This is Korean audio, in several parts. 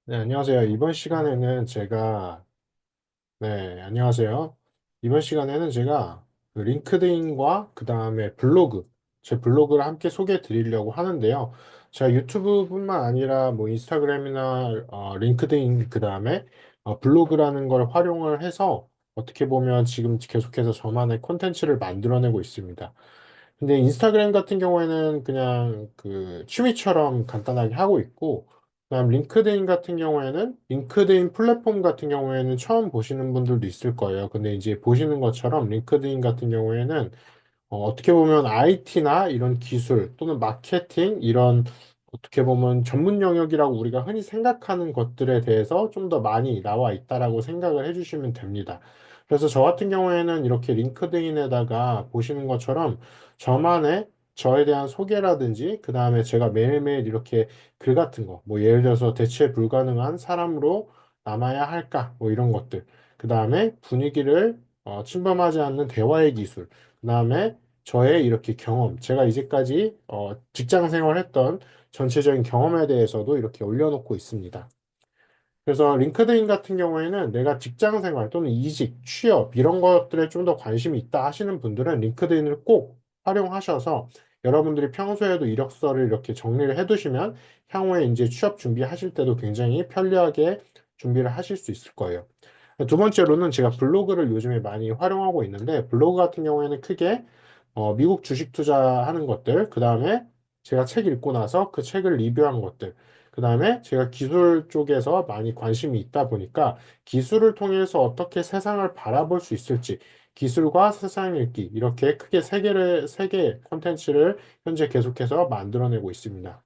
네, 안녕하세요. 이번 시간에는 제가, 네, 안녕하세요. 이번 시간에는 제가 그 링크드인과 그 다음에 블로그, 제 블로그를 함께 소개해 드리려고 하는데요. 제가 유튜브뿐만 아니라 뭐 인스타그램이나 링크드인 그 다음에 블로그라는 걸 활용을 해서 어떻게 보면 지금 계속해서 저만의 콘텐츠를 만들어내고 있습니다. 근데 인스타그램 같은 경우에는 그냥 그 취미처럼 간단하게 하고 있고, 그다음 링크드인 같은 경우에는 링크드인 플랫폼 같은 경우에는 처음 보시는 분들도 있을 거예요. 근데 이제 보시는 것처럼 링크드인 같은 경우에는 어떻게 보면 IT나 이런 기술 또는 마케팅 이런 어떻게 보면 전문 영역이라고 우리가 흔히 생각하는 것들에 대해서 좀 더 많이 나와 있다라고 생각을 해주시면 됩니다. 그래서 저 같은 경우에는 이렇게 링크드인에다가 보시는 것처럼 저만의 저에 대한 소개라든지 그 다음에 제가 매일매일 이렇게 글 같은 거, 뭐 예를 들어서 대체 불가능한 사람으로 남아야 할까, 뭐 이런 것들. 그 다음에 분위기를 침범하지 않는 대화의 기술. 그다음에 저의 이렇게 경험, 제가 이제까지 직장 생활했던 전체적인 경험에 대해서도 이렇게 올려놓고 있습니다. 그래서 링크드인 같은 경우에는 내가 직장 생활 또는 이직, 취업 이런 것들에 좀 더 관심이 있다 하시는 분들은 링크드인을 꼭 활용하셔서 여러분들이 평소에도 이력서를 이렇게 정리를 해두시면 향후에 이제 취업 준비하실 때도 굉장히 편리하게 준비를 하실 수 있을 거예요. 두 번째로는 제가 블로그를 요즘에 많이 활용하고 있는데 블로그 같은 경우에는 크게 미국 주식 투자하는 것들, 그 다음에 제가 책 읽고 나서 그 책을 리뷰한 것들, 그 다음에 제가 기술 쪽에서 많이 관심이 있다 보니까 기술을 통해서 어떻게 세상을 바라볼 수 있을지, 기술과 세상 읽기, 이렇게 크게 세 개의 콘텐츠를 현재 계속해서 만들어내고 있습니다.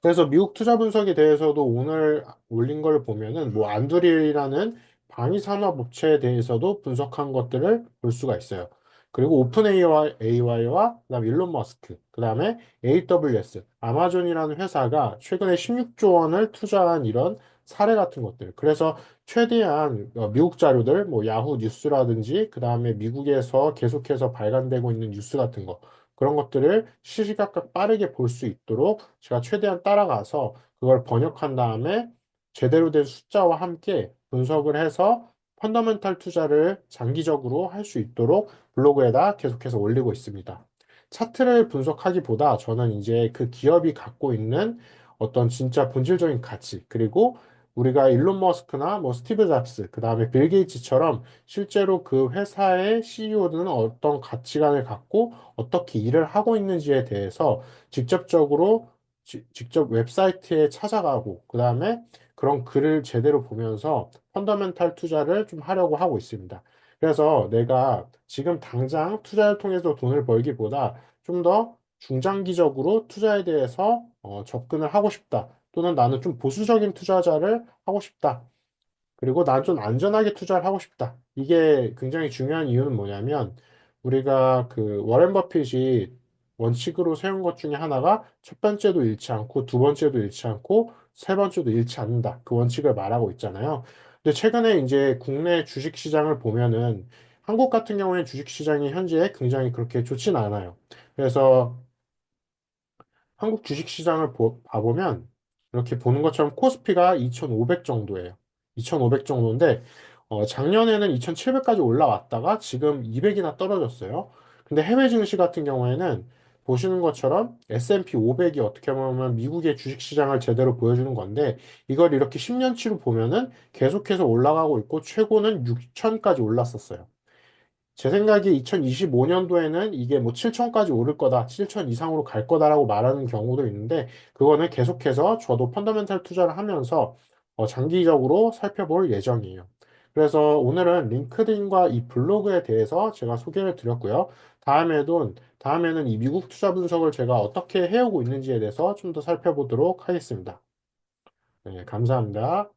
그래서 미국 투자 분석에 대해서도 오늘 올린 걸 보면은 뭐 안드릴이라는 방위 산업 업체에 대해서도 분석한 것들을 볼 수가 있어요. 그리고 오픈 AI와 그다음 일론 머스크, 그다음에 AWS, 아마존이라는 회사가 최근에 16조 원을 투자한 이런 사례 같은 것들. 그래서 최대한 미국 자료들, 뭐 야후 뉴스라든지 그다음에 미국에서 계속해서 발간되고 있는 뉴스 같은 거 그런 것들을 시시각각 빠르게 볼 수 있도록 제가 최대한 따라가서 그걸 번역한 다음에 제대로 된 숫자와 함께 분석을 해서 펀더멘탈 투자를 장기적으로 할 수 있도록 블로그에다 계속해서 올리고 있습니다. 차트를 분석하기보다 저는 이제 그 기업이 갖고 있는 어떤 진짜 본질적인 가치, 그리고 우리가 일론 머스크나 뭐 스티브 잡스, 그 다음에 빌 게이츠처럼 실제로 그 회사의 CEO들은 어떤 가치관을 갖고 어떻게 일을 하고 있는지에 대해서 직접적으로 직접 웹사이트에 찾아가고 그다음에 그런 글을 제대로 보면서 펀더멘탈 투자를 좀 하려고 하고 있습니다. 그래서 내가 지금 당장 투자를 통해서 돈을 벌기보다 좀 더 중장기적으로 투자에 대해서 접근을 하고 싶다. 또는 나는 좀 보수적인 투자자를 하고 싶다. 그리고 난 좀 안전하게 투자를 하고 싶다. 이게 굉장히 중요한 이유는 뭐냐면 우리가 그 워렌 버핏이 원칙으로 세운 것 중에 하나가 첫 번째도 잃지 않고 두 번째도 잃지 않고 세 번째도 잃지 않는다. 그 원칙을 말하고 있잖아요. 근데 최근에 이제 국내 주식 시장을 보면은 한국 같은 경우에 주식 시장이 현재 굉장히 그렇게 좋진 않아요. 그래서 한국 주식시장을 봐보면 이렇게 보는 것처럼 코스피가 2,500 정도예요. 2,500 정도인데 작년에는 2,700까지 올라왔다가 지금 200이나 떨어졌어요. 근데 해외 증시 같은 경우에는 보시는 것처럼 S&P 500이 어떻게 보면 미국의 주식시장을 제대로 보여주는 건데 이걸 이렇게 10년치로 보면은 계속해서 올라가고 있고 최고는 6,000까지 올랐었어요. 제 생각에 2025년도에는 이게 뭐 7천까지 오를 거다, 7천 이상으로 갈 거다라고 말하는 경우도 있는데, 그거는 계속해서 저도 펀더멘탈 투자를 하면서 장기적으로 살펴볼 예정이에요. 그래서 오늘은 링크드인과 이 블로그에 대해서 제가 소개를 드렸고요. 다음에는 이 미국 투자 분석을 제가 어떻게 해오고 있는지에 대해서 좀 더 살펴보도록 하겠습니다. 네, 감사합니다.